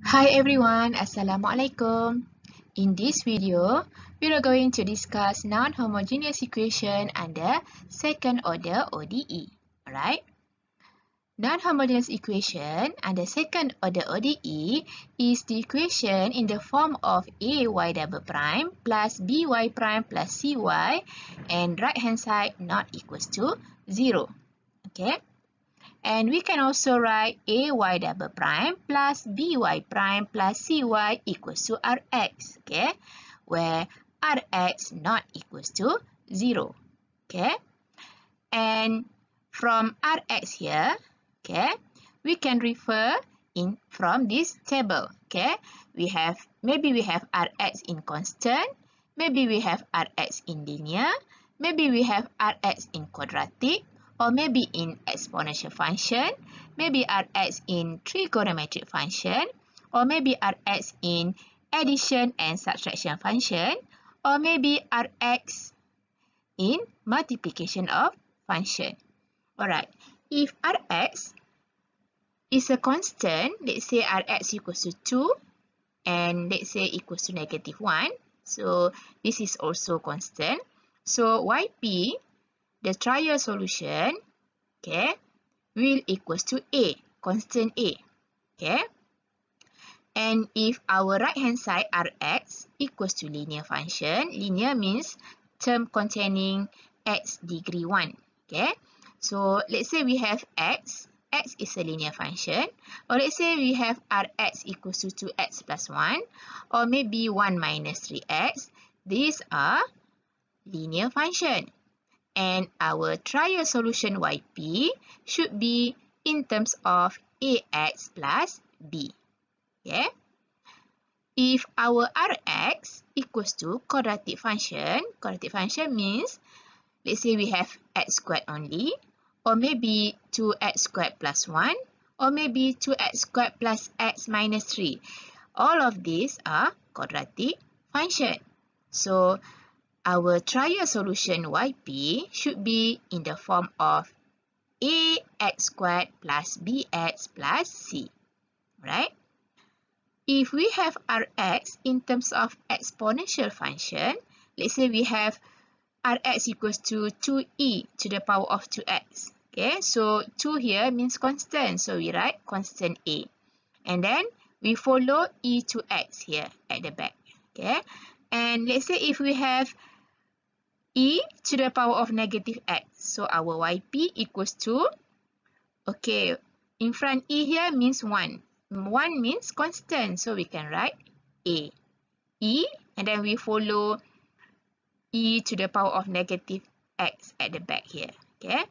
Hi everyone, Assalamualaikum. In this video, we are going to discuss non-homogeneous equation under second order ODE. Alright? Non-homogeneous equation under second order ODE is the equation in the form of AY double prime plus BY prime plus CY and right hand side not equals to 0. Okay? And we can also write AY double prime plus BY prime plus CY equals to Rx, okay? Where Rx not equals to 0, okay? And from Rx here, okay, we can refer in from this table, okay? Maybe we have Rx in constant, maybe we have Rx in linear, maybe we have Rx in quadratic, or maybe in exponential function, maybe Rx in trigonometric function, or maybe Rx in addition and subtraction function, or maybe Rx in multiplication of function. Alright, if Rx is a constant, let's say Rx equals to 2, and let's say equals to -1, so this is also constant. So Yp, the trial solution, okay, will equals to A, constant A, okay? And if our right hand side Rx equals to linear function, linear means term containing x degree 1, okay? So let's say we have x is a linear function, or let's say we have Rx equals to 2x plus 1, or maybe 1 minus 3x, these are linear function. And our trial solution Yp should be in terms of Ax plus B. Okay? If our Rx equals to quadratic function means, let's say we have x squared only, or maybe 2x squared plus 1, or maybe 2x squared plus x minus 3. All of these are quadratic function. So, our trial solution Yp should be in the form of Ax squared plus Bx plus C. Right? If we have Rx in terms of exponential function, let's say we have Rx equals to 2e to the power of 2x. Okay, so 2 here means constant, so we write constant A. And then we follow e to x here at the back. Okay, and let's say if we have e to the power of negative x. So our Yp equals to, okay, in front e here means 1. 1 means constant, so we can write A. E, and then we follow e to the power of negative x at the back here. Okay,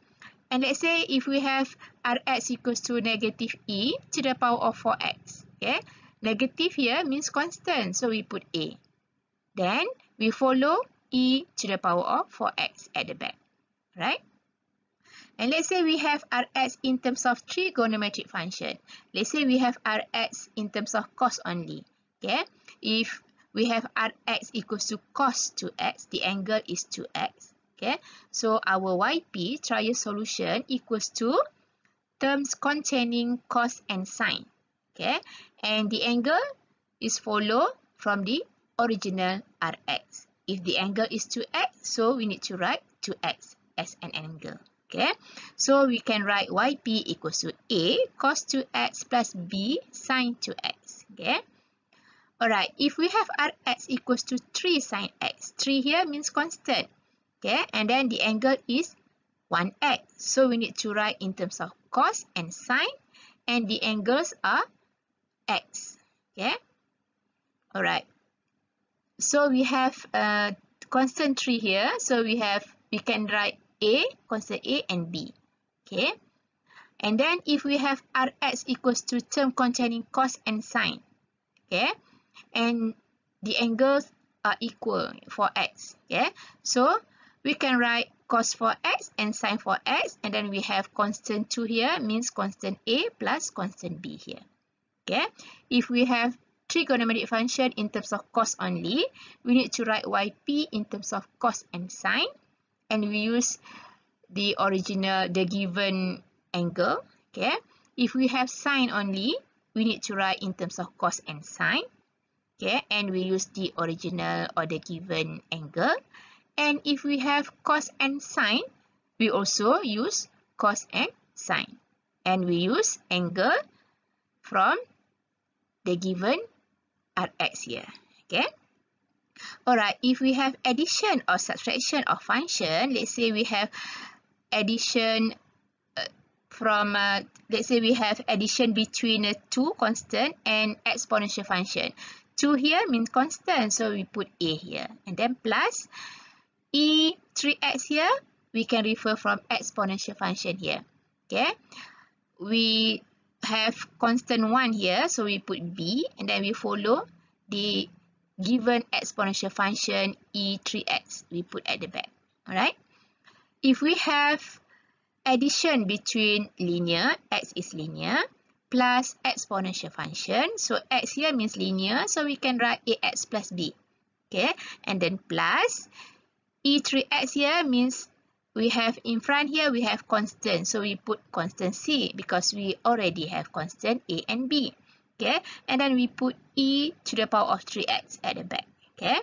and let's say if we have Rx equals to negative e to the power of 4x. Okay, negative here means constant, so we put A. Then we follow e to the power of 4x at the back, right? And let's say we have Rx in terms of trigonometric function. Let's say we have Rx in terms of cos only, okay? If we have Rx equals to cos 2x, the angle is 2x, okay? So our Yp, trial solution, equals to terms containing cos and sine, okay? And the angle is followed from the original Rx. If the angle is 2x, so we need to write 2x as an angle. Okay, so we can write Yp equals to A cos 2x plus B sin 2x. Okay, alright, if we have Rx equals to 3 sin x, 3 here means constant. Okay, and then the angle is 1x. So we need to write in terms of cos and sine, and the angles are x. Okay, alright. So we have constant 3 here. So we can write A, constant A and B. Okay. And then if we have Rx equals to term containing cos and sine. Okay. And the angles are equal for x. Okay. So we can write cos for x and sine for x. And then we have constant 2 here means constant A plus constant B here. Okay. If we have trigonometric function in terms of cos only, we need to write Yp in terms of cos and sine, and we use the given angle. Okay, if we have sine only, we need to write in terms of cos and sine. Okay, and we use the original or the given angle. And if we have cos and sine, we also use cos and sine. And we use angle from the given Rx here. Okay. Alright, if we have addition or subtraction of function, let's say we have addition let's say we have addition between two constant and exponential function. 2 here means constant, so we put a here. And then plus e3x here, we can refer from exponential function here. Okay, we have constant 1 here, so we put b, and then we follow the given exponential function e3x, we put at the back. Alright, if we have addition between linear, x is linear, plus exponential function, so x here means linear, so we can write ax plus b. Okay, and then plus e3x here means we have in front here we have constant, so we put constant c because we already have constant a and b. Okay, and then we put e to the power of 3x at the back. Okay,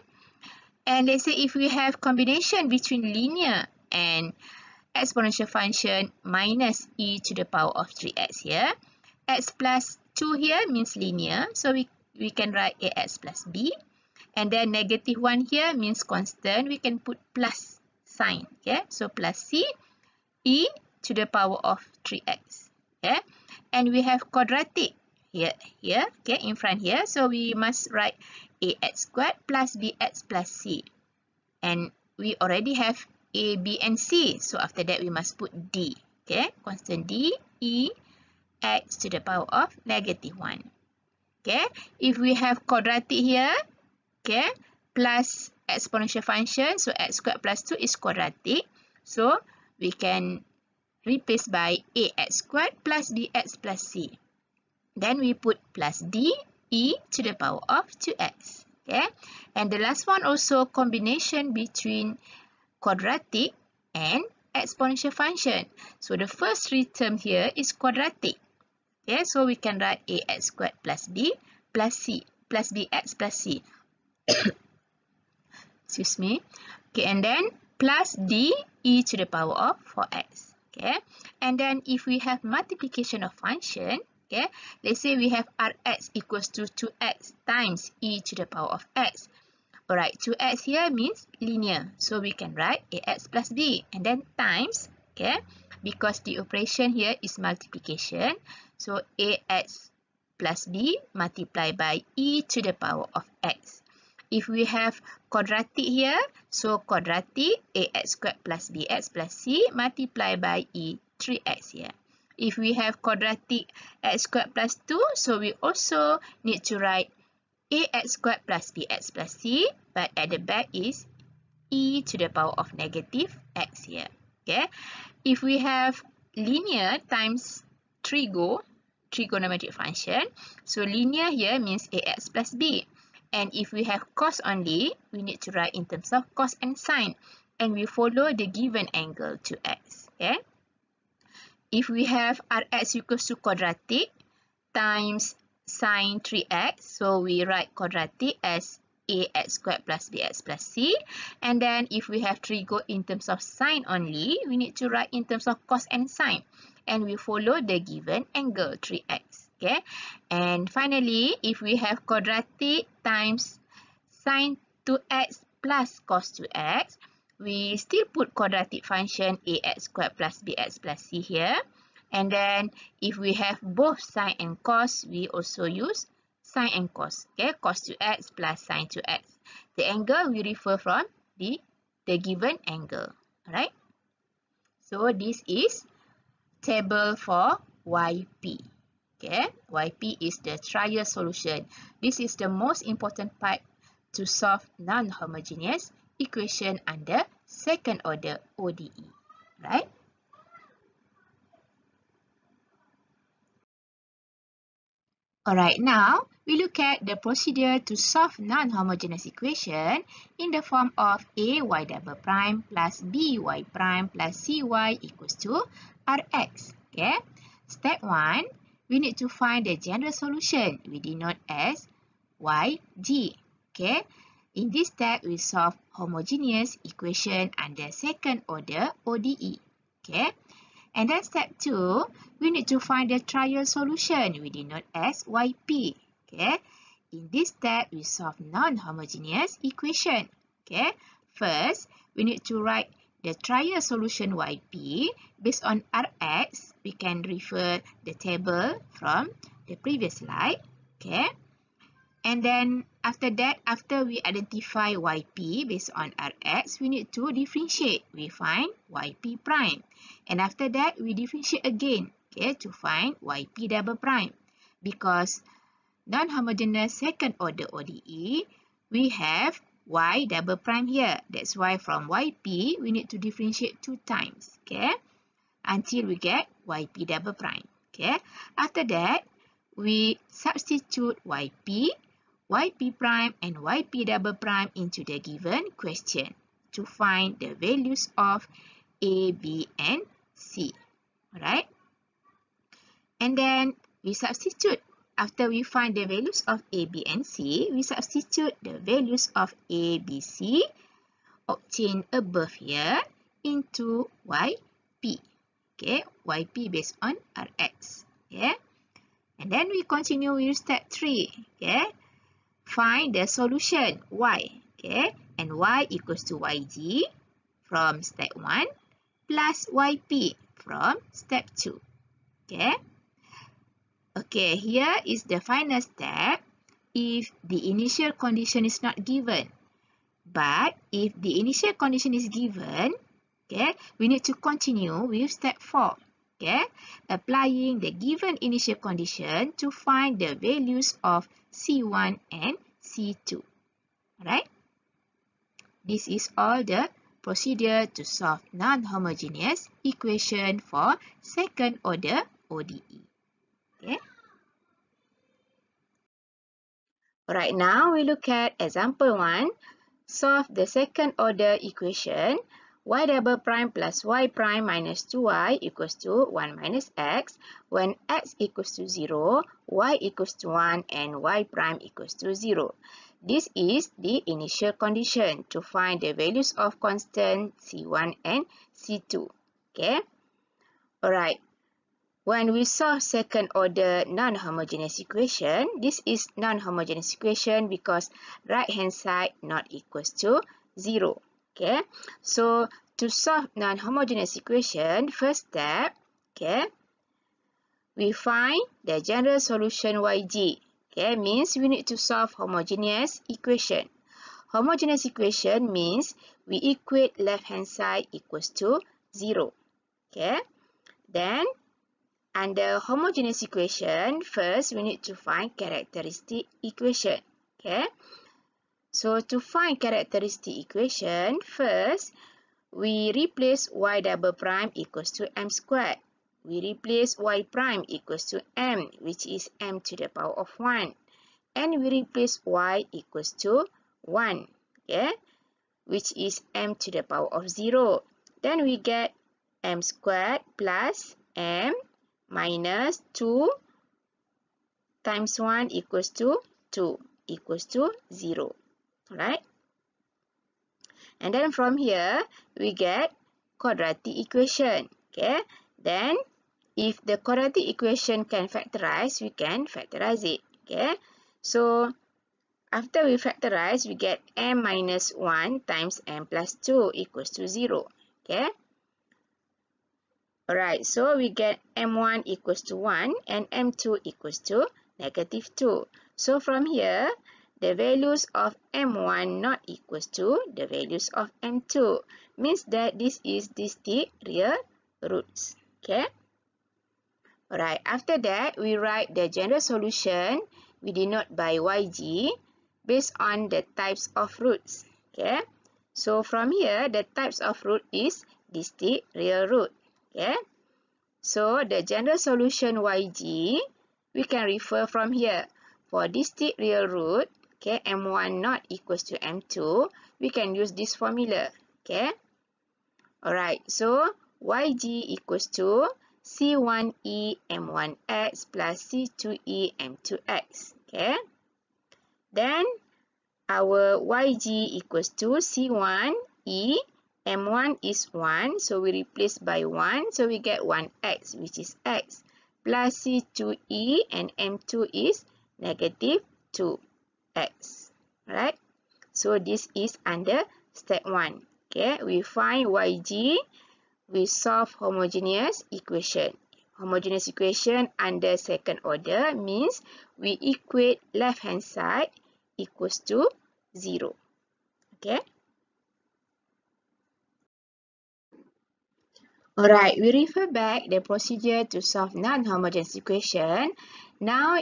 and let's say if we have combination between linear and exponential function minus e to the power of 3x here, x plus 2 here means linear, so we can write ax plus b. And then negative 1 here means constant, we can put plus sign. Okay, so plus c e to the power of 3x. Okay, and we have quadratic here, okay, in front here, so we must write ax squared plus bx plus c. And we already have a, b, and c, so after that we must put d. Okay, constant d e x to the power of negative 1. Okay, if we have quadratic here, okay, plus exponential function, so x squared plus 2 is quadratic, so we can replace by ax squared plus bx plus c. Then we put plus d e to the power of 2x. Okay, and the last one also combination between quadratic and exponential function. So the first three term here is quadratic. Okay, so we can write ax squared plus b plus c plus bx plus c. Excuse me. Okay, and then plus d e to the power of 4x. Okay, and then if we have multiplication of function, okay, let's say we have Rx equals to 2x times e to the power of x. Alright, 2x here means linear, so we can write ax plus b, and then times, okay, because the operation here is multiplication, so ax plus b multiplied by e to the power of x. If we have quadratic here, so quadratic ax squared plus bx plus c multiplied by e 3x here. If we have quadratic x squared plus 2, so we also need to write ax squared plus bx plus c, but at the back is e to the power of negative x here. Okay, if we have linear times trigonometric function, so linear here means ax plus b. And if we have cos only, we need to write in terms of cos and sine, and we follow the given angle to x. Okay, if we have Rx equals to quadratic times sine 3x, so we write quadratic as ax squared plus bx plus c. And then if we have trigo in terms of sine only, we need to write in terms of cos and sine, and we follow the given angle 3x. Okay, and finally, if we have quadratic times sine 2x plus cos 2x, we still put quadratic function ax squared plus bx plus c here. And then if we have both sine and cos, we also use sine and cos. Okay, cos 2x plus sine 2x. The angle we refer from the given angle. Alright. So this is table for YP. Okay, YP is the trial solution. This is the most important part to solve non-homogeneous equation under second order ODE. Right? Alright, now we look at the procedure to solve non-homogeneous equation in the form of ay double prime plus by prime plus cy equals to Rx. Okay, step 1, we need to find the general solution. We denote as YG. Okay. In this step, we solve homogeneous equation under second order ODE. Okay. And then step 2, we need to find the trial solution. We denote as YP. Okay. In this step, we solve non-homogeneous equation. Okay. First, we need to write the trial solution YP based on Rx. We can refer the table from the previous slide. Okay. And then after that, after we identify YP based on Rx, we need to differentiate. We find YP prime. And after that, we differentiate again, okay, to find YP double prime. Because non-homogeneous second order ODE, we have Y double prime here. That's why from YP, we need to differentiate 2 times, okay, until we get YP double prime, okay. After that, we substitute YP, YP prime and YP double prime into the given question to find the values of A, B, and C. Alright? And then we substitute. After we find the values of A, B, and C, we substitute the values of A, B, C obtained above here into YP. Okay, YP based on Rx. Okay? And then we continue with step 3. Okay? Find the solution Y. Okay? And Y equals to YG from step 1 plus YP from step 2. Okay? Okay, here is the final step if the initial condition is not given. But if the initial condition is given, okay, we need to continue with step 4. Okay, applying the given initial condition to find the values of C1 and C2. Alright? This is all the procedure to solve non-homogeneous equation for second order ODE. Okay. Alright, now we look at example 1. Solve the second order equation y double prime plus y prime minus 2y equals to 1 minus x when x equals to 0, y equals to 1 and y prime equals to 0. This is the initial condition to find the values of constant C1 and C2. Okay. Alright. When we solve second order non-homogeneous equation, this is non-homogeneous equation because right hand side not equals to 0. Okay, so to solve non-homogeneous equation, first step, okay, we find the general solution YG. Okay, means we need to solve homogeneous equation. Homogeneous equation means we equate left hand side equals to 0. Okay, then under homogeneous equation, first we need to find characteristic equation. Okay. So to find characteristic equation, first we replace y double prime equals to m squared. We replace y prime equals to m, which is m to the power of 1. And we replace y equals to 1, okay, which is m to the power of 0. Then we get m squared plus m minus 2 times 1 equals to 2 equals to 0. Right? And then from here, we get quadratic equation. Okay? Then, if the quadratic equation can factorize, we can factorize it. Okay? So, after we factorize, we get m minus 1 times m plus 2 equals to 0. Okay? Alright, so we get m1 equals to 1 and m2 equals to negative 2. So, from here, the values of m1 not equals to the values of m2. Means that this is distinct real roots. Okay. Alright, after that, we write the general solution. We denote by YG based on the types of roots. Okay. So, from here, the types of root is distinct real root. Okay. So, the general solution YG, we can refer from here. For distinct real root, okay, m1 not equals to m2, we can use this formula. Okay. Alright, so YG equals to C1e m1x plus C2e m2x. Okay. Then our yg equals to C1e m1 is 1, so we replace by 1, so we get 1x, which is x, plus C2e and m2 is negative 2x. Right? So this is under step 1. Okay, we find yg, we solve homogeneous equation. Homogeneous equation under second order means we equate left hand side equals to 0. Okay. Alright, we refer back the procedure to solve non-homogeneous equation. Now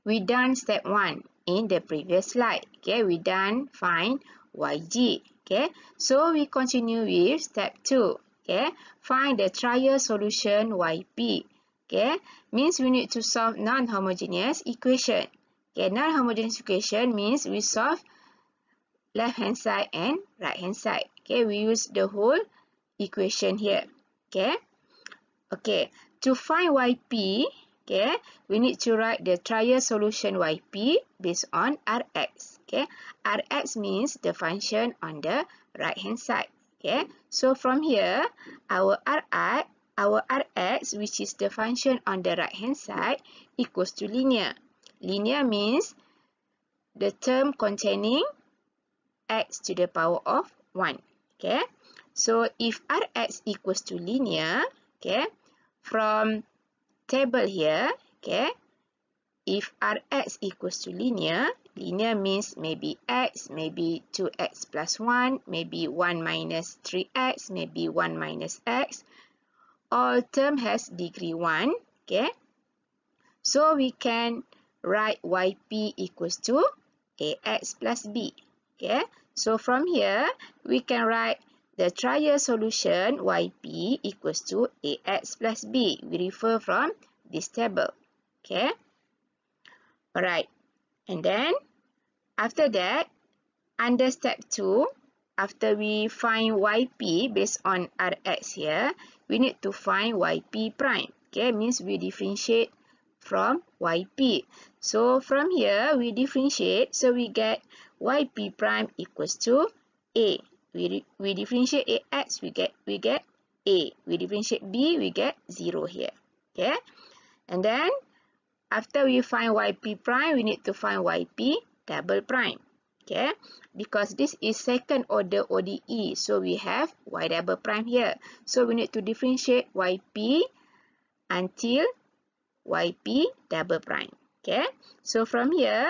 we done step 1 in the previous slide. Okay, we done find yg. Okay, so we continue with step 2. Okay, find the trial solution yp. Okay, means we need to solve non-homogeneous equation. Okay, non-homogeneous equation means we solve left hand side and right hand side. Okay, we use the whole equation here. Okay. Okay, to find yp, okay, we need to write the trial solution yp based on rx. Okay, rx means the function on the right hand side. Okay, so from here, our rx, which is the function on the right hand side, equals to linear. Linear means the term containing x to the power of 1. Okay, so if rx equals to linear, okay, from table here, okay, if rx equals to linear, linear means maybe x, maybe 2x plus 1, maybe 1 minus 3x, maybe 1 minus x. All term has degree 1, okay. So we can write yp equals to ax plus b, okay. So from here, we can write the trial solution yp equals to ax plus b. We refer from this table. Okay. Alright. And then, after that, under step 2, after we find yp based on rx here, we need to find yp prime. Okay, means we differentiate from yp. So from here, we differentiate, so we get yp prime equals to a. We differentiate ax, we get a. We differentiate b, we get 0 here. Okay, and then after we find yp prime, we need to find yp double prime. Okay, because this is second order ODE, so we have y double prime here. So we need to differentiate yp until yp double prime. Okay, so from here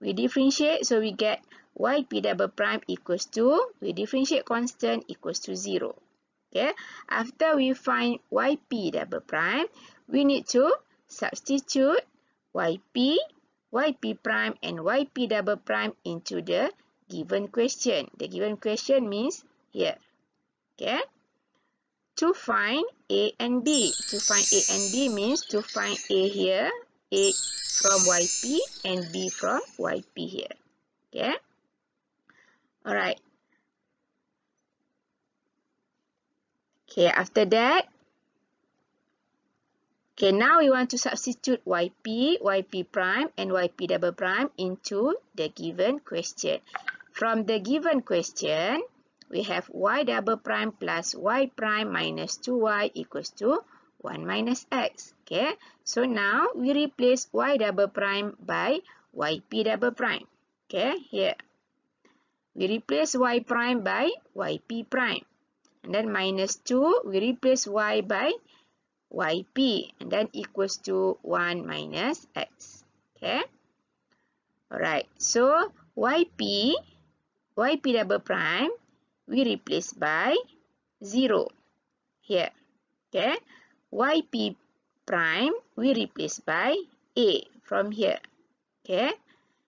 we differentiate, so we get yp double prime equals to, we differentiate constant equals to 0. Okay, after we find yp double prime, we need to substitute yp prime and yp double prime into the given question. The given question means here. Okay, to find a and b. To find a and b means to find a here, a from yp and b from yp here. Okay. Alright. Okay, after that, okay, now we want to substitute yp prime and yp double prime into the given question. From the given question, we have y double prime plus y prime minus 2y equals to 1 minus x. Okay, so now we replace y double prime by yp double prime. Okay, here. We replace y prime by yp prime. And then minus 2, we replace y by yp. And then equals to 1 minus x. Okay. Alright. So, yp double prime, we replace by 0. Here. Okay. Yp prime, we replace by a from here. Okay.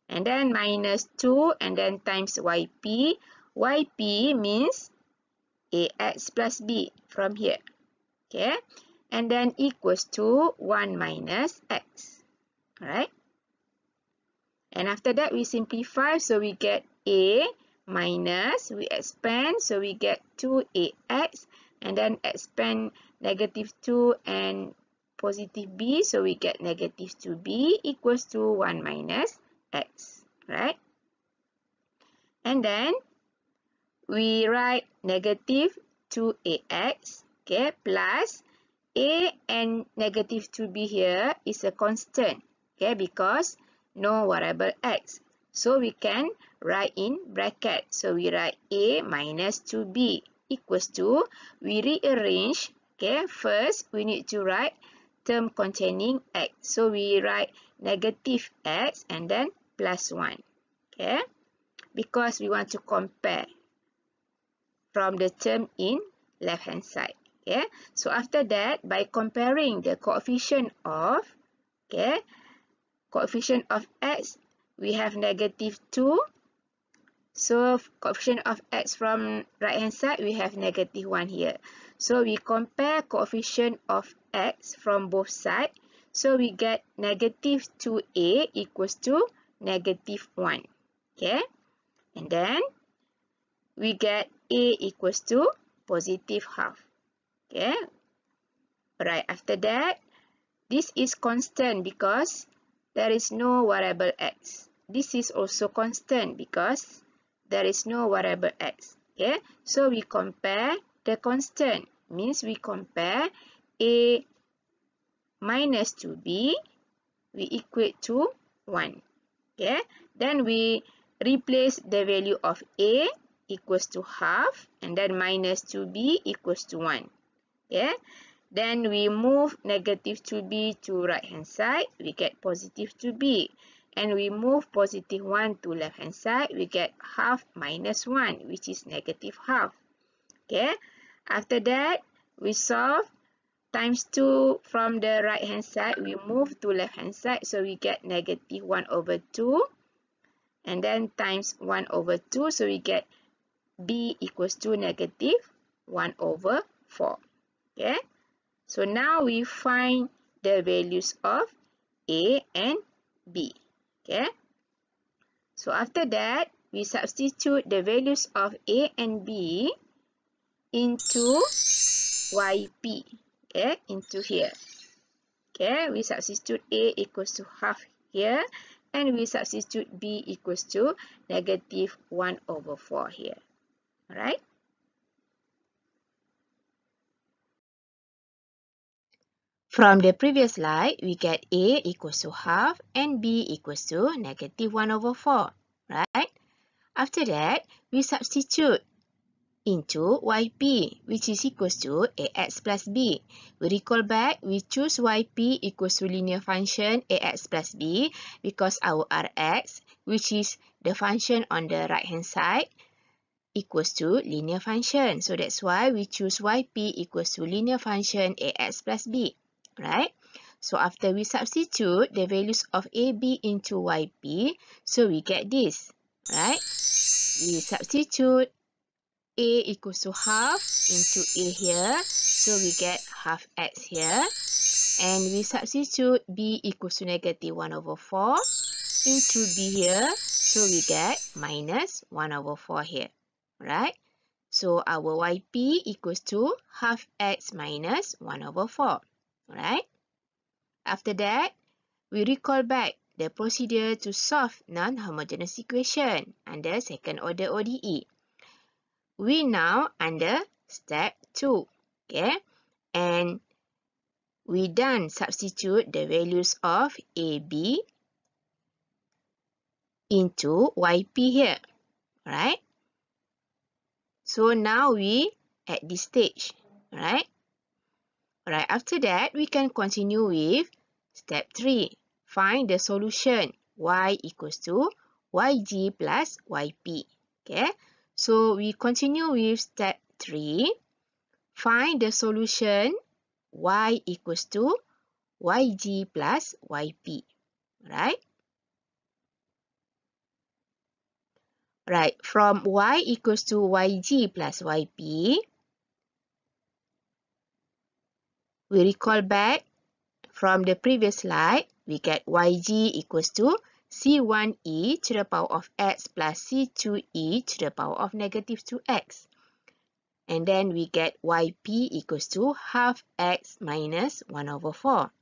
And then minus 2 and then times yp. Yp means ax plus b from here. Okay. And then equals to 1 minus x. Alright. And after that we simplify. So we get a minus, we expand. So we get 2ax. And then expand negative 2 and positive b, so we get negative 2b equals to 1 minus x, right? And then we write negative 2ax, okay, plus a and negative 2b here is a constant, okay, because no variable x. So we can write in bracket. So we write a minus 2b equals to, we rearrange, okay, first we need to write term containing x. So we write negative x and then plus 1, okay, because we want to compare from the term in left hand side. Okay, so after that, by comparing the coefficient of, okay, coefficient of x, we have negative 2. So coefficient of x from right hand side, we have negative 1 here. So we compare coefficient of x from both sides. So we get negative 2a equals to negative 1. Okay, and then we get a equals to positive half. Okay, right, after that, this is constant because there is no variable x. This is also constant because there is no variable x. Okay, so we compare the constant, means we compare a minus 2b, we equate to 1. Okay, then we replace the value of a equals to half and then minus 2b equals to 1. Okay, then we move negative 2b to right hand side, we get positive 2b. And we move positive 1 to left hand side, we get half minus 1, which is negative half. Okay, after that, we solve times 2 from the right hand side, we move to left hand side, so we get negative 1 over 2. And then times 1 over 2, so we get b equals to negative 1 over 4. Okay, so now we find the values of a and b. Okay, so after that, we substitute the values of a and b into yp, okay, into here. Okay, we substitute a equals to half here, and we substitute b equals to negative 1 over 4 here. Alright. From the previous slide, we get a equals to half and b equals to negative 1 over 4, right? After that, we substitute into yp, which is equals to ax plus b. We recall back, we choose yp equals to linear function ax plus b because our rx, which is the function on the right hand side, equals to linear function. So that's why we choose yp equals to linear function ax plus b, right? So after we substitute the values of ab into yp, so we get this, right? We substitute a equals to half into a here, so we get half x here. And we substitute b equals to negative 1 over 4 into b here, so we get minus 1 over 4 here, right? So our yp equals to half x minus 1 over 4, right? After that, we recall back the procedure to solve non-homogeneous equation under second order ODE. We now under step 2, okay? And we done substitute the values of AB into YP here, right? So now we at this stage, right? Right, after that, we can continue with step 3. Find the solution y equals to yg plus yp, okay? So we continue with step 3. Find the solution y equals to yg plus yp, right? Right, from y equals to yg plus yp, we recall back from the previous slide, we get yg equals to c1e to the power of x plus c2e to the power of negative 2x. And then we get yp equals to half x minus 1 over 4.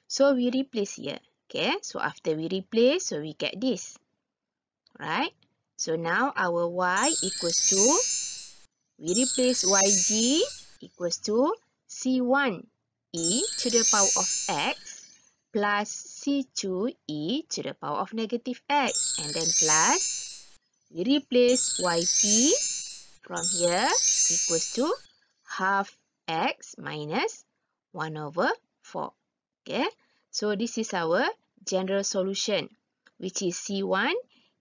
So we replace here. Okay, so after we replace, so we get this. Right? So now our y equals to, we replace yg equals to c1e to the power of x plus c2e to the power of negative x. And then plus, we replace yp from here equals to half x minus 1 over 4. Okay, so this is our general solution, which is c1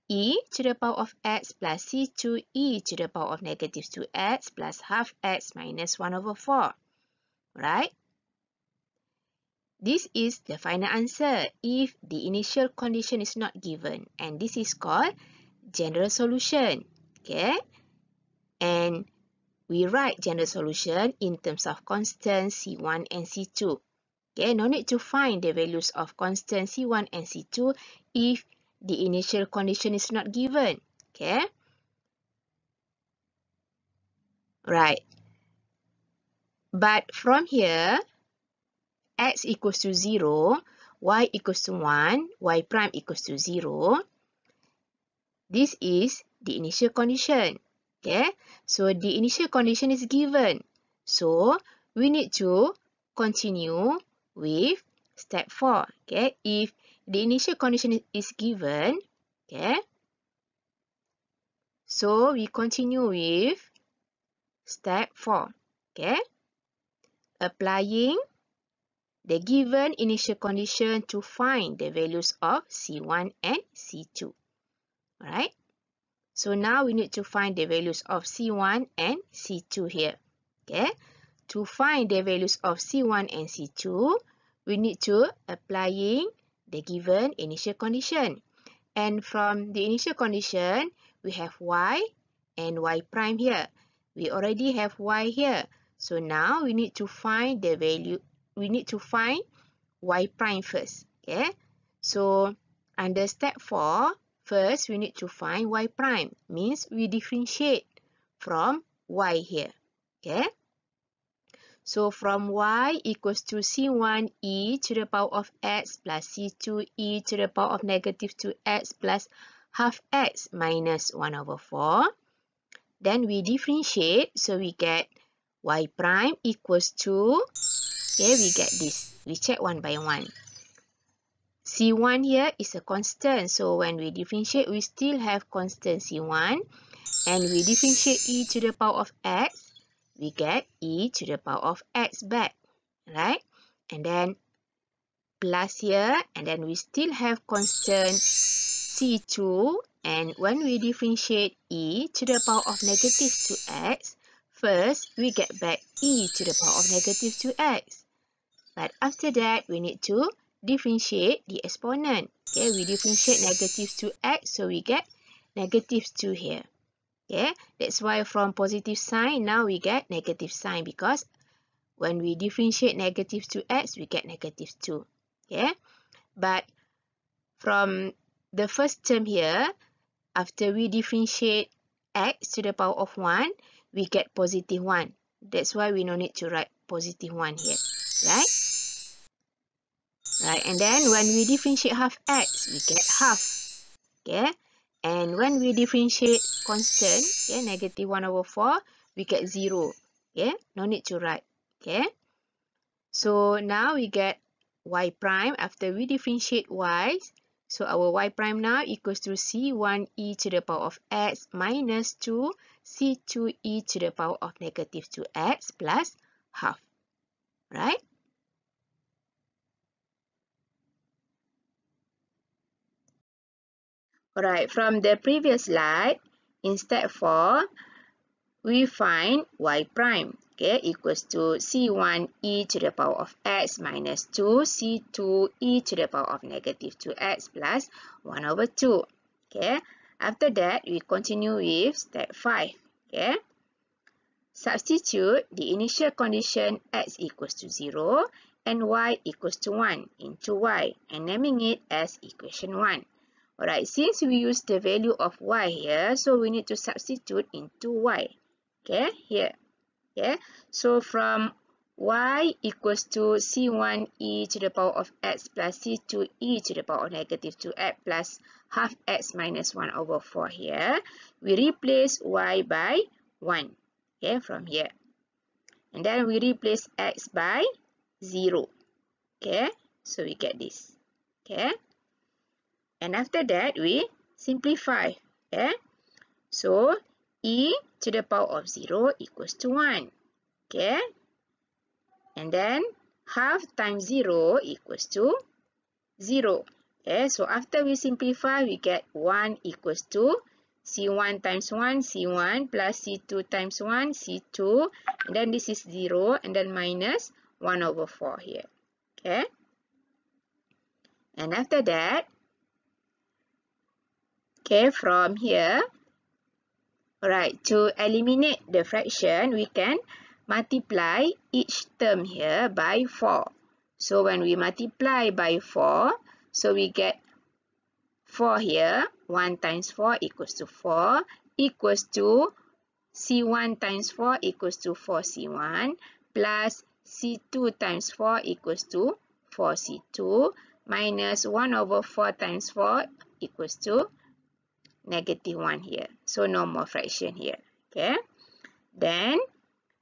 e to the power of x plus c2e to the power of negative 2x plus half x minus 1 over 4. Right? This is the final answer if the initial condition is not given. And this is called general solution. Okay? And we write general solution in terms of constant C1 and C2. Okay, no need to find the values of constant C1 and C2 if the initial condition is not given. Okay. Right. But from here, x equals to 0, y equals to 1, y prime equals to 0. This is the initial condition. Okay. So the initial condition is given. So we need to continue with step 4. Okay. If the initial condition is given, okay, so we continue with step 4. Okay. Applying the given initial condition to find the values of C1 and C2. Alright. So now we need to find the values of C1 and C2 here. Okay. To find the values of C1 and C2, we need to applying the given initial condition. And from the initial condition, we have y and y prime here. We already have y here. So now we need to find the value. We need to find y prime first. Okay. So under step 4, first we need to find y prime. Means we differentiate from y here. Okay. So from y equals to c1 e to the power of x plus c2 e to the power of negative 2x plus half x minus 1 over 4. Then we differentiate, so we get y prime equals to, okay, we get this. We check one by one. C1 here is a constant, so when we differentiate, we still have constant C1. And we differentiate e to the power of x, we get e to the power of x back, right? And then plus here, and then we still have constant C2. And when we differentiate e to the power of negative 2x, first we get back e to the power of negative 2x. But after that, we need to differentiate the exponent. Okay, we differentiate negative 2x, so we get negative 2 here. Okay, that's why from positive sign, now we get negative sign, because when we differentiate negative 2x, we get negative 2. Okay, but from the first term here, after we differentiate x to the power of 1, we get positive 1. That's why we no need to write positive 1 here, right? Right, and then when we differentiate half x, we get half. Okay. And when we differentiate constant, okay, negative 1 over 4, we get 0. Okay, no need to write. Okay, so now we get y prime after we differentiate y. So our y prime now equals to c1 e to the power of x minus 2 c2 e to the power of negative 2x plus half. Right? Alright, from the previous slide, in step 4, we find y prime, okay, equals to c1 e to the power of x minus 2 c2 e to the power of negative 2x plus 1 over 2. Okay, after that, we continue with step 5. Okay, substitute the initial condition x equals to 0 and y equals to 1 into y and naming it as equation 1. Alright, since we use the value of y here, so we need to substitute into y. Okay, here. Okay, so from y equals to C1 e to the power of x plus C2 e to the power of negative 2x plus half x minus 1 over 4 here. We replace y by 1, okay, from here. And then we replace x by 0, okay. So we get this, okay. And after that, we simplify, okay. So e to the power of 0 equals to 1, okay. And then half times 0 equals to 0. Okay, so after we simplify, we get 1 equals to C1 times 1, C1 plus C2 times 1, C2. And then this is 0 and then minus 1 over 4 here. Okay. And after that, okay, from here, alright, to eliminate the fraction, we can multiply each term here by 4. So when we multiply by 4, so we get 4 here. 1 times 4 equals to 4 equals to C1 times 4 equals to 4C1 plus C2 times 4 equals to 4C2 minus 1 over 4 times 4 equals to negative 1 here. So no more fraction here. Okay. Then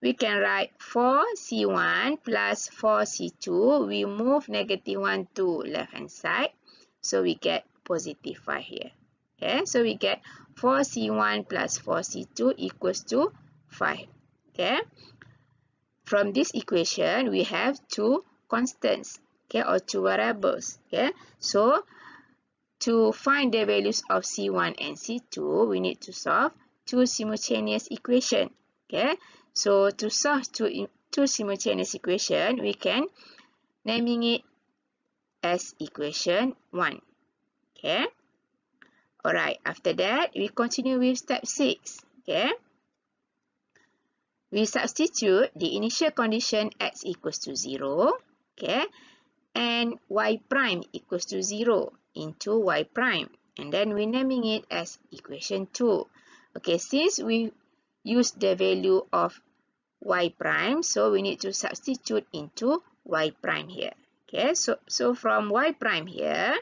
we can write 4C1 plus 4C2. We move negative 1 to left hand side. So we get positive 5 here. Okay. So we get 4C1 plus 4C2 equals to 5. Okay. From this equation, we have two constants, okay, or two variables. Okay. So to find the values of C1 and C2, we need to solve two simultaneous equations. Okay. So to solve two simultaneous equations, we can naming it as equation 1. Okay. Alright, after that, we continue with step 6. Okay. We substitute the initial condition x equals to 0, okay, and y prime equals to 0 into y prime. And then we're naming it as equation 2. Okay, since we use the value of y prime, so we need to substitute into y prime here. Okay, so from y prime here,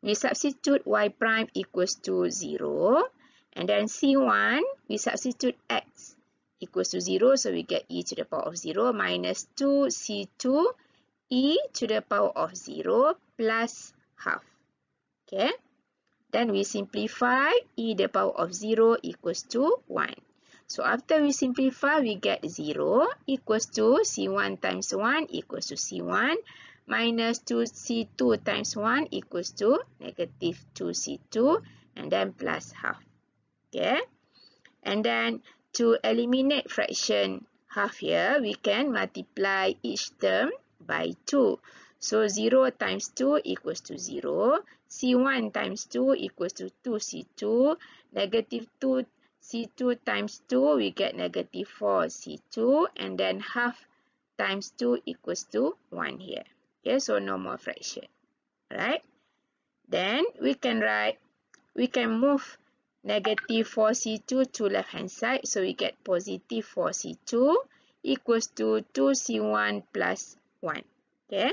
we substitute y prime equals to 0. And then C1, we substitute x equals to 0. So we get e to the power of 0 minus 2C2 e to the power of 0 plus half. Okay. Then we simplify e to the power of 0 equals to 1. So after we simplify, we get 0 equals to C1 times 1 equals to C1 minus 2C2 times 1 equals to negative 2C2 and then plus half. Okay. And then to eliminate fraction half here, we can multiply each term by 2. So 0 times 2 equals to 0. C1 times 2 equals to 2C2. Negative 2C2 times 2, we get negative 4C2. And then half times 2 equals to 1 here. Okay, so no more fraction. Alright. Then we can move negative 4C2 to left hand side. So we get positive 4C2 equals to 2C1 plus 1. Okay.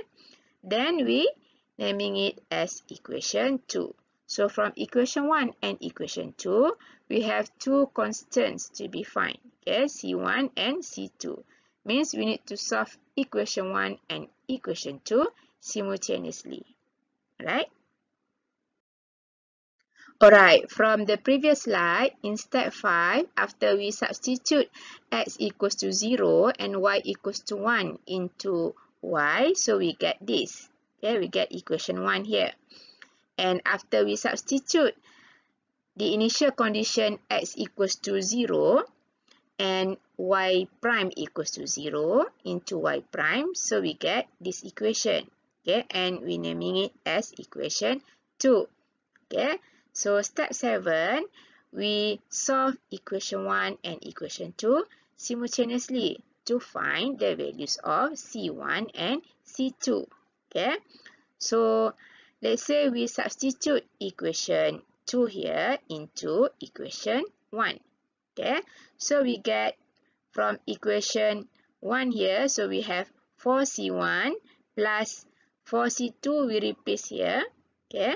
Then we naming it as equation 2. So from equation 1 and equation 2, we have two constants to be found. Okay, C1 and C2. Means we need to solve equation 1 and equation 2 simultaneously. Right? Alright, from the previous slide, in step 5, after we substitute x equals to 0 and y equals to 1 into y, so we get this. Okay, we get equation 1 here. And after we substitute the initial condition x equals to 0 and y prime equals to 0 into y prime, so we get this equation. Okay, and we naming it as equation 2. Okay. So step 7, we solve equation 1 and equation 2 simultaneously to find the values of C1 and C2. Okay. So let's say we substitute equation 2 here into equation 1. Okay. So we get from equation 1 here, so we have 4c1 plus 4c2 we replace here. Okay.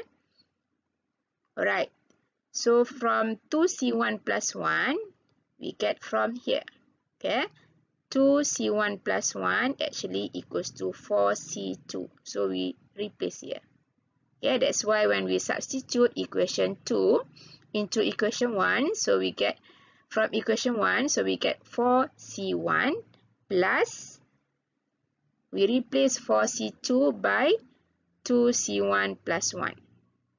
Alright. So from 2c1 plus 1, we get from here. Okay. 2c1 plus 1 actually equals to 4c2. So we replace here. Yeah, that's why when we substitute equation 2 into equation 1, so we get from equation 1, so we get 4c1 plus, we replace 4c2 by 2c1 plus 1.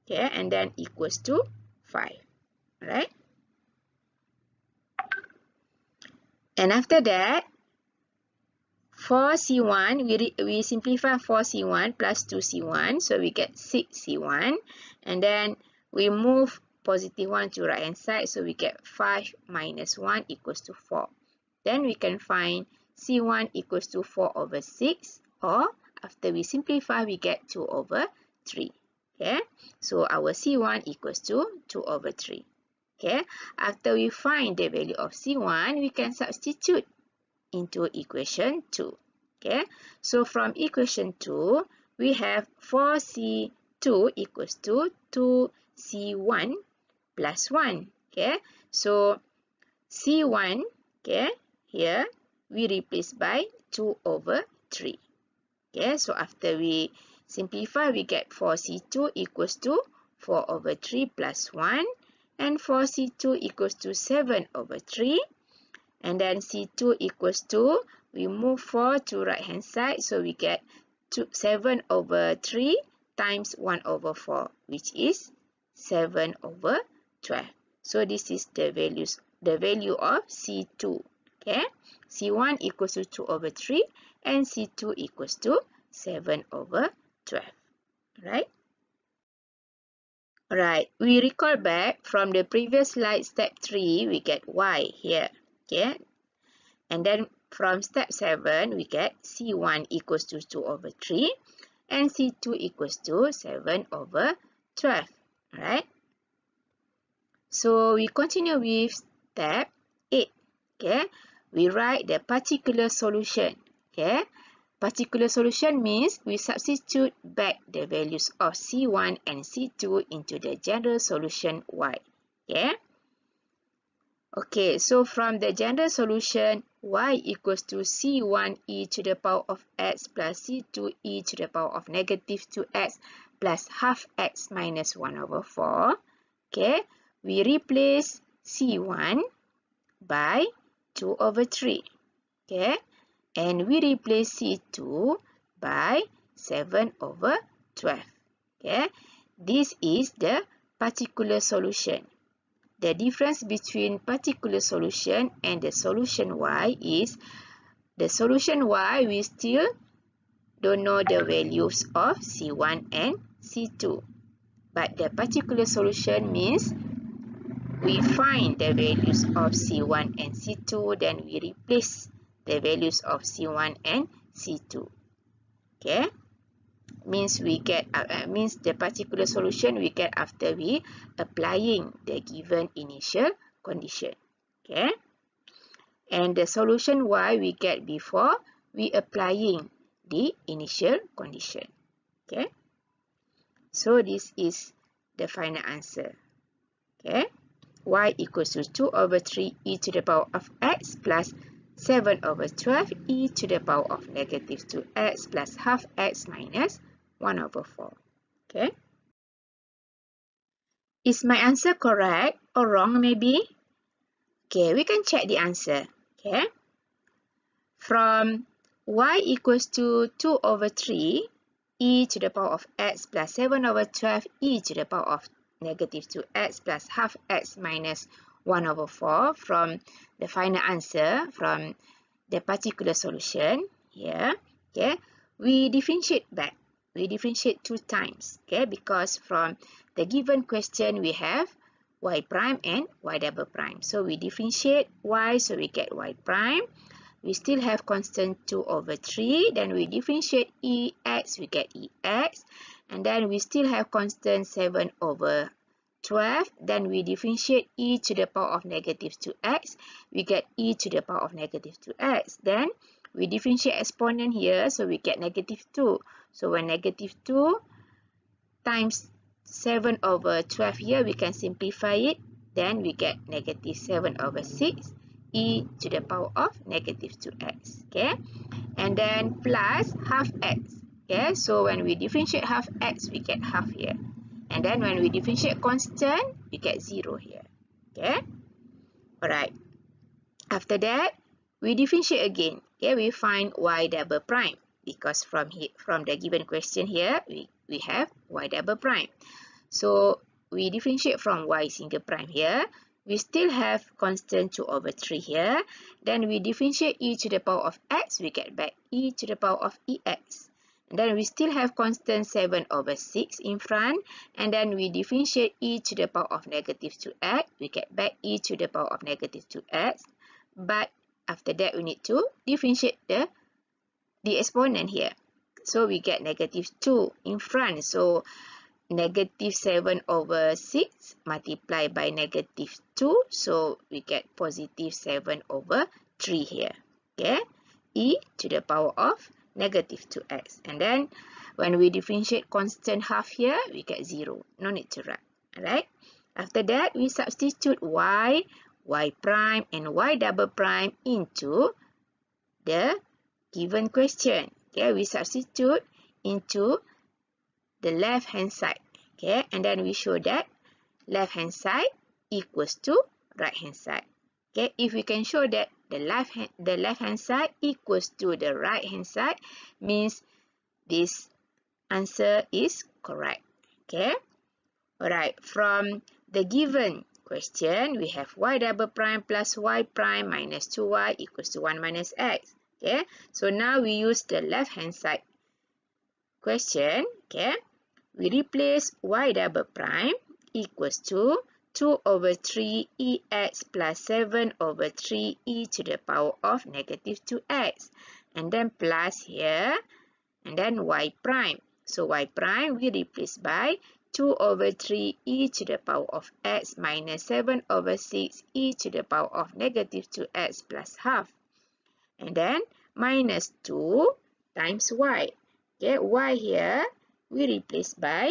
Okay, and then equals to 5. Alright. And after that, 4c1, we simplify 4c1 plus 2c1, so we get 6c1, and then we move positive 1 to right hand side, so we get 5 minus 1 equals to 4. Then we can find c1 equals to 4 over 6, or after we simplify, we get 2 over 3. Okay, so our c1 equals to 2 over 3. Okay, after we find the value of c1, we can substitute into equation 2. Okay, so from equation 2, we have 4c2 equals to 2c1 plus 1. Okay, so c1, okay, here we replace by 2 over 3. Okay, so after we simplify, we get 4c2 equals to 4 over 3 plus 1, and 4c2 equals to 7 over 3. And then C2 equals to, we move 4 to right hand side, so we get 7 over 3 times 1 over 4, which is 7 over 12. So this is the value of C2. Okay, C1 equals to 2 over 3 and C2 equals to 7 over 12. Right? Alright, we recall back from the previous slide, step 3, we get Y here. Okay, and then from step 7, we get C1 equals to 2 over 3 and C2 equals to 7 over 12. Alright, so we continue with step 8. Okay, we write the particular solution. Okay, particular solution means we substitute back the values of C1 and C2 into the general solution Y. Okay. Okay, so from the general solution, y equals to c1 e to the power of x plus c2 e to the power of negative 2x plus half x minus 1 over 4. Okay, we replace c1 by 2 over 3. Okay, and we replace c2 by 7 over 12. Okay, this is the particular solution. The difference between particular solution and the solution y is the solution y we still don't know the values of C1 and C2. But the particular solution means we find the values of C1 and C2, then we replace the values of C1 and C2. Okay? Means we get means the particular solution we get after we applying the given initial condition. Okay, and the solution y we get before we applying the initial condition. Okay, so this is the final answer. Okay, y equals to 2 over 3 e to the power of x plus 7 over 12 e to the power of negative 2x plus half x minus 1 over 4. Okay. Is my answer correct or wrong maybe? Okay, we can check the answer. Okay. From y equals to 2 over 3 e to the power of x plus 7 over 12 e to the power of negative 2x plus half x minus 1 over 4, from the final answer from the particular solution here. Okay, we differentiate back. We differentiate 2 times, okay, because from the given question we have y prime and y double prime. So we differentiate y, so we get y prime. We still have constant 2 over 3. Then we differentiate ex, we get ex. And then we still have constant 7 over 12. Then we differentiate e to the power of negative 2x. We get e to the power of negative 2x. Then we differentiate exponent here, so we get negative 2. So when negative 2 times 7 over 12 here, we can simplify it. Then we get negative 7 over 6 e to the power of negative 2x. Okay, and then plus half x. Okay, so when we differentiate half x, we get half here. And then when we differentiate constant, we get 0 here. Okay, alright. After that, we differentiate again. Okay, we find y double prime, because from the given question here, we have y double prime. So we differentiate from y single prime here. We still have constant 2 over 3 here. Then we differentiate e to the power of x, we get back e to the power of ex. And then we still have constant 7 over 6 in front. And then we differentiate e to the power of negative 2x, we get back e to the power of negative 2x. But after that, we need to differentiate the exponent here. So we get negative 2 in front. So negative 7 over 6 multiplied by negative 2. So we get positive 7 over 3 here. Okay, e to the power of negative 2x. And then when we differentiate constant half here, we get 0. No need to write. Alright. After that, we substitute y prime and y double prime into the given question. Okay, we substitute into the left hand side. Okay, and then we show that left hand side equals to right hand side. Okay, if we can show that the left hand side equals to the right hand side, means this answer is correct. Okay, alright, from the given question, we have y double prime plus y prime minus 2y equals to 1 minus x. Okay, so now we use the left hand side question. Okay, we replace y double prime equals to 2 over 3 ex plus 7 over 3 e to the power of negative 2x. And then plus here, and then y prime. So y prime we replace by 2 over 3 e to the power of x minus 7 over 6 e to the power of negative 2x plus half. And then minus 2 times y. Okay, y here we replace by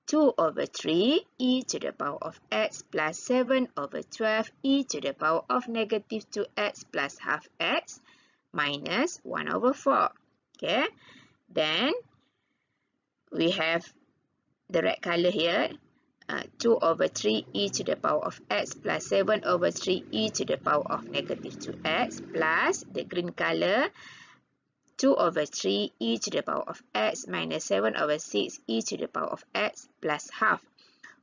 2 over 3 e to the power of x plus 7 over 12 e to the power of negative 2x plus half x minus 1 over 4. Okay, then we have the red color here, 2 over 3 e to the power of x plus 7 over 3 e to the power of negative 2x plus the green color, 2 over 3 e to the power of x minus 7 over 6 e to the power of x plus half.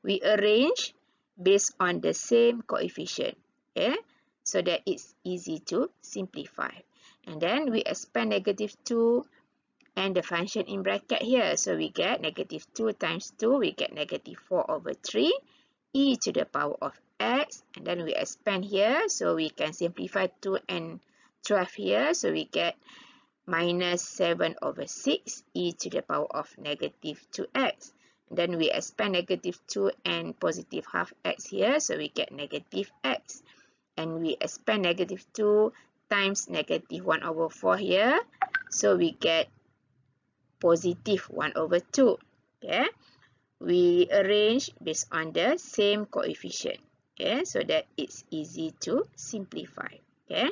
We arrange based on the same coefficient, okay, so that it's easy to simplify. And then we expand negative 2 and the function in bracket here. So we get negative 2 times 2, we get negative 4 over 3 e to the power of x. And then we expand here, so we can simplify 2 and 12 here. So we get minus 7 over 6 e to the power of negative 2x. And then we expand negative 2 and positive half x here, so we get negative x. And we expand negative 2 times negative 1 over 4 here, so we get positive 1 over 2. Okay, we arrange based on the same coefficient, okay, so that it's easy to simplify. Okay,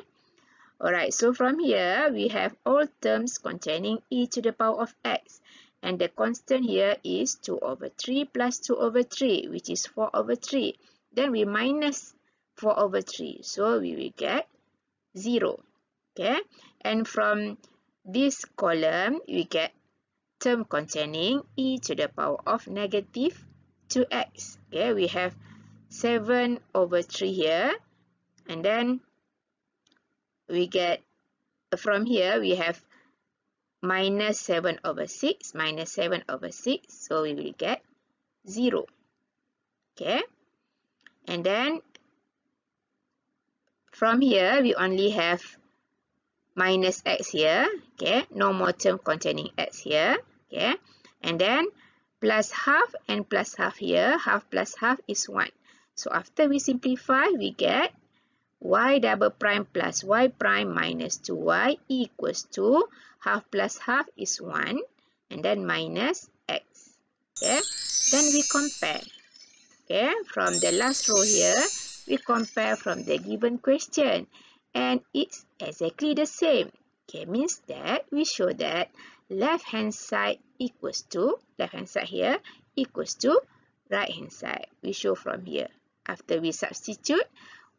alright, so from here we have all terms containing e to the power of x, and the constant here is 2 over 3 plus 2 over 3, which is 4 over 3. Then we minus 4 over 3, so we will get 0. Okay, and from this column we get term containing e to the power of negative 2x. Okay, we have 7 over 3 here, and then we get, from here we have minus 7 over 6, minus 7 over 6, so we will get 0. Okay, and then from here we only have minus x here. Okay, no more term containing x here. Okay, and then plus half and plus half here. Half plus half is 1. So after we simplify, we get y double prime plus y prime minus 2y equals to half plus half is 1 and then minus x. Okay, then we compare. Okay, from the last row here, we compare from the given question and it's exactly the same. Okay, means that we show that left hand side equals to, left hand side here equals to right hand side. We show from here. After we substitute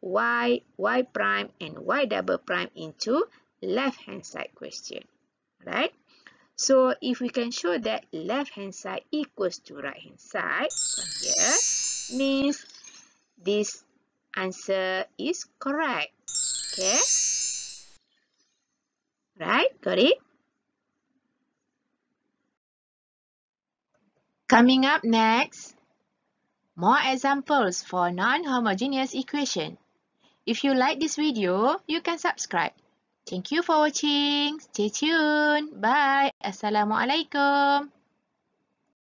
y prime and y double prime into left hand side question, right? So if we can show that left hand side equals to right hand side from here, means this answer is correct. Okay, right? Got it? Coming up next, more examples for non-homogeneous equation. If you like this video, you can subscribe. Thank you for watching. Stay tuned. Bye. Assalamualaikum.